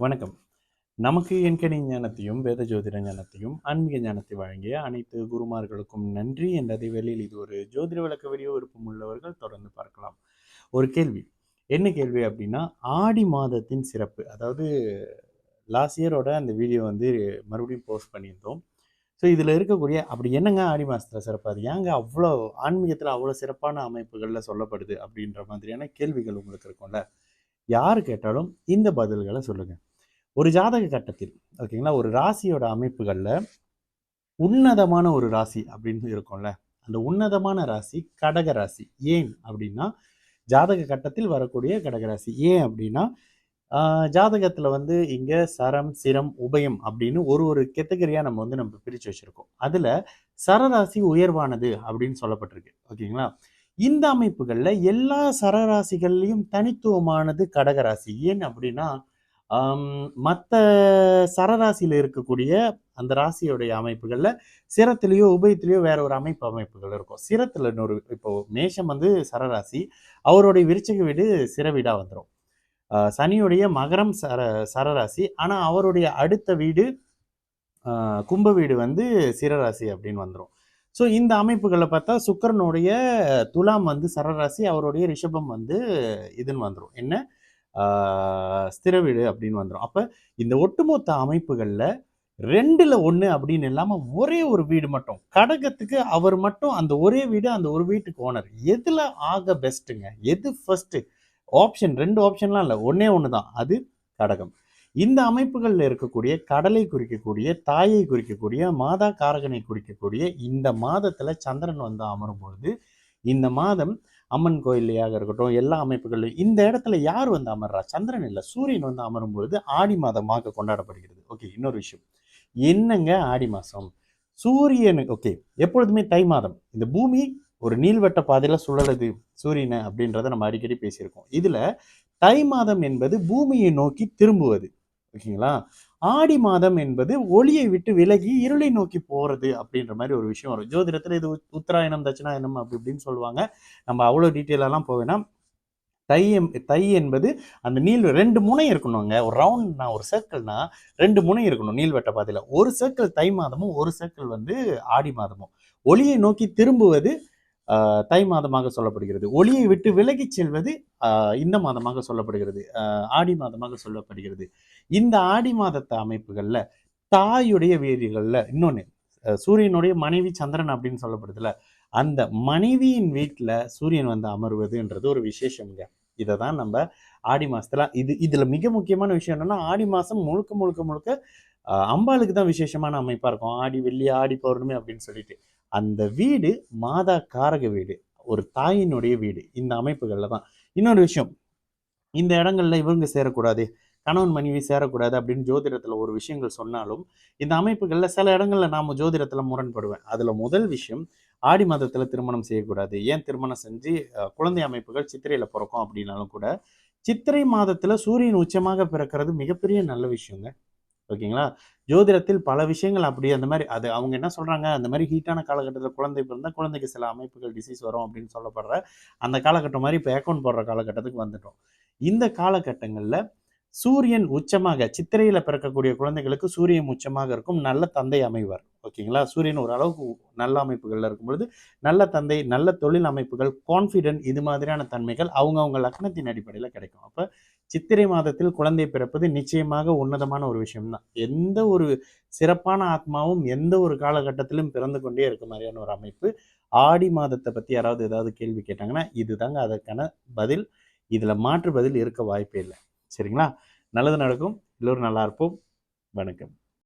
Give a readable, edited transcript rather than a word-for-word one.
வணக்கம். நமக்கு எண்கணி ஞானத்தையும், வேத ஜோதிட ஞானத்தையும், ஆன்மீக ஞானத்தை வழங்கிய அனைத்து குருமார்களுக்கும் நன்றி என்ற வேளையில் இது ஒரு ஜோதிட விளக்க வீடியோ விருப்பம் உள்ளவர்கள் தொடர்ந்து பார்க்கலாம். ஒரு கேள்வி. என்ன கேள்வி அப்படின்னா, ஆடி மாதத்தின் சிறப்பு. அதாவது லாஸ்ட் இயரோட அந்த வீடியோ வந்து மறுபடியும் போஸ்ட் பண்ணியிருந்தோம். ஸோ இதில இருக்கக்கூடிய அப்படி என்னங்க ஆடி மாசத்தில சிறப்பு? அது ஏங்க அவ்வளோ ஆன்மீகத்தில அவ்வளோ சிறப்பான அமைப்புகள்ல சொல்லப்படுது? அப்படின்ற மாதிரியான கேள்விகள் உங்களுக்கு இருக்கும்ல. யாரு கேட்டாலும் இந்த பதில்கள சொல்லுங்க. ஒரு ஜாதக கட்டத்தில் ஓகேங்களா, ஒரு ராசியோட அமைப்புகள்ல உன்னதமான ஒரு ராசி அப்படின்னு இருக்கும்ல, அந்த உன்னதமான ராசி கடக ராசி. ஏன் அப்படின்னா ஜாதக கட்டத்தில் வரக்கூடிய கடகராசி. ஏன் அப்படின்னா ஜாதகத்துல வந்து இங்க சரம் சிரம் உபயம் அப்படின்னு ஒரு ஒரு கேட்டகரியா நம்ம பிரிச்சு வச்சிருக்கோம். அதுல சரராசி உயர்வானது அப்படின்னு சொல்லப்பட்டிருக்கு. ஓகேங்களா, இந்த அமைப்புகள்ல எல்லா சரராசிகள்லையும் தனித்துவமானது கடகராசி. ஏன் அப்படின்னா மற்ற சரராசியில இருக்கக்கூடிய அந்த ராசியுடைய அமைப்புகள்ல சிரத்திலேயோ உபயத்திலேயோ வேற ஒரு அமைப்புகள் இருக்கும். சிரத்துல இன்னொரு, இப்போ மேஷம் வந்து சரராசி, அவருடைய விருச்சிக வீடு சிற வீடா வந்துடும். சனியுடைய மகரம் சரராசி, ஆனா அவருடைய அடுத்த வீடு கும்ப வீடு வந்து சிரராசி அப்படின்னு வந்துடும். ஸோ இந்த அமைப்புகளை பார்த்தா சுக்கரனுடைய துலாம் வந்து சரராசி, அவருடைய ரிஷபம் வந்து இதுன்னு வந்துடும். என்ன ஸ்திர வீடு அப்படின்னு வந்துடும். அப்ப இந்த ஒட்டுமொத்த அமைப்புகள்ல 2ல் 1 அப்படின்னு இல்லாம ஒரே ஒரு வீடு மட்டும் கடகத்துக்கு, அவர் மட்டும் அந்த ஒரே வீடு, அந்த ஒரு வீட்டுக்கு ஓனர். எதுல ஆக பெஸ்ட்டுங்க? எது ஃபர்ஸ்ட் ஆப்ஷன்? 2 ஆப்ஷன்லாம் இல்லை, ஒன்னே ஒன்று தான், அது கடகம். இந்த அமைப்புகள்ல இருக்கக்கூடிய கடலை குறிக்கக்கூடிய, தாயை குறிக்கக்கூடிய, மாதா காரகனை குறிக்கக்கூடிய இந்த மாதத்துல சந்திரன் வந்து அமரும் பொழுது, இந்த மாதம் அம்மன் கோயிலையாக இருக்கட்டும், எல்லா அமைப்புகள்லையும் இந்த இடத்துல யார் வந்து அமர்றா? சந்திரன் இல்லை, சூரியன் வந்து அமரும் பொழுது ஆடி மாதமாக கொண்டாடப்படுகிறது. ஓகே, இன்னொரு விஷயம் என்னங்க, ஆடி மாசம் சூரியனுக்கு ஓகே, எப்பொழுதுமே தை மாதம் இந்த பூமி ஒரு நீள்வட்ட பாதையில சுழலுது சூரியனை அப்படின்றத நம்ம அடிக்கடி பேசியிருக்கோம். இதுல தை மாதம் என்பது பூமியை நோக்கி திரும்புவது. ஓகேங்களா, ஆடி மாதம் என்பது ஒளியை விட்டு விலகி இருளை நோக்கி போறது அப்படின்ற மாதிரி ஒரு விஷயம் வரும். ஜோதிடத்துல இது உத்தராயணம் தட்சிணாயனம் அப்படி இப்படின்னு சொல்லுவாங்க. நம்ம அவ்வளோ டீட்டெயிலெல்லாம் போவேன்னா, தை என்பது அந்த நீள் 2 முனை இருக்கணுங்க. ஒரு ரவுண்ட்னா, ஒரு சர்க்கிள்னா 2 முனை இருக்கணும் நீள்வட்ட பாதையில. ஒரு சர்க்கிள் தை மாதமும், ஒரு சர்க்கிள் வந்து ஆடி மாதமும். ஒளியை நோக்கி திரும்புவது தை மாதமாக சொல்லப்படுகிறது. ஒளியை விட்டு விலகி செல்வது இந்த மாதமாக சொல்லப்படுகிறது, ஆடி மாதமாக சொல்லப்படுகிறது. இந்த ஆடி மாதத்து அமைப்புகள்ல தாயுடைய வீடுகள்ல இன்னொன்னு, சூரியனுடைய மனைவி சந்திரன் அப்படின்னு சொல்லப்படுதுல, அந்த மனைவியின் வீட்டுல சூரியன் வந்து அமர்வதுன்றது ஒரு விசேஷம்ங்க. இதை தான் நம்ம ஆடி மாசத்துல இதுல மிக முக்கியமான விஷயம் என்னன்னா, ஆடி மாசம் முழுக்க முழுக்க முழுக்க அம்பாளுக்கு தான் விசேஷமான அமைப்பா இருக்கும். ஆடி வெள்ளி, ஆடி பௌர்ணமி அப்படின்னு சொல்லிட்டு அந்த வீடு மாதா காரக வீடு, ஒரு தாயினுடைய வீடு. இந்த அமைப்புகள்ல தான். இன்னொரு விஷயம், இந்த இடங்கள்ல இவங்க சேரக்கூடாது, கணவன் மனைவி சேரக்கூடாது அப்படின்னு ஜோதிடத்துல ஒரு விஷயங்கள் சொன்னாலும், இந்த அமைப்புகள்ல சில இடங்கள்ல நாம ஜோதிடத்துல முரண்படுவேன். அதுல முதல் விஷயம், ஆடி மாதத்துல திருமணம் செய்யக்கூடாது. ஏன் திருமணம் செஞ்சு குழந்தை அமைப்புகள் சித்திரையில பிறக்கும் அப்படின்னாலும் கூட, சித்திரை மாதத்துல சூரியன் உச்சமாக பிறக்கிறது மிகப்பெரிய நல்ல விஷயங்க. ஓகேங்களா, ஜோதிடத்தில் பல விஷயங்கள் அப்படி அந்த மாதிரி அது அவங்க என்ன சொல்றாங்க, அந்த மாதிரி ஹீட்டான காலகட்டத்தில் குழந்தை பிறந்தா குழந்தைக்கு சில அமைப்புகள் டிசீஸ் வரும் அப்படின்னு சொல்லப்படுற அந்த காலகட்டம் மாதிரி இப்போ அக்கௌண்ட் போடுற காலகட்டத்துக்கு வந்துட்டோம். இந்த காலகட்டங்களில் சூரியன் உச்சமாக சித்திரையில பிறக்கக்கூடிய குழந்தைகளுக்கு சூரியன் உச்சமாக இருக்கும், நல்ல தந்தை அமைவார். ஓகேங்களா, சூரியன் ஒரு அளவுக்கு நல்ல அமைப்புகள்ல இருக்கும் பொழுது நல்ல தந்தை, நல்ல தொழில் அமைப்புகள், கான்ஃபிடென்ட், இது மாதிரியான தன்மைகள் அவங்க லக்னத்தின் அடிப்படையில் கிடைக்கும். அப்ப சித்திரை மாதத்தில் குழந்தை பிறப்பது நிச்சயமாக உன்னதமான ஒரு விஷயம் தான். எந்த ஒரு சிறப்பான ஆத்மாவும் எந்த ஒரு காலகட்டத்திலும் பிறந்து கொண்டே இருக்க மாதிரியான ஒரு அமைப்பு. ஆடி மாதத்தை பத்தி யாராவது ஏதாவது கேள்வி கேட்டாங்கன்னா இதுதாங்க அதற்கான பதில். இதுல மாற்று பதில் இருக்க வாய்ப்பே இல்லை. சரிங்களா, நல்லது நடக்கும், எல்லோரும் நல்லா இருப்போம். வணக்கம்.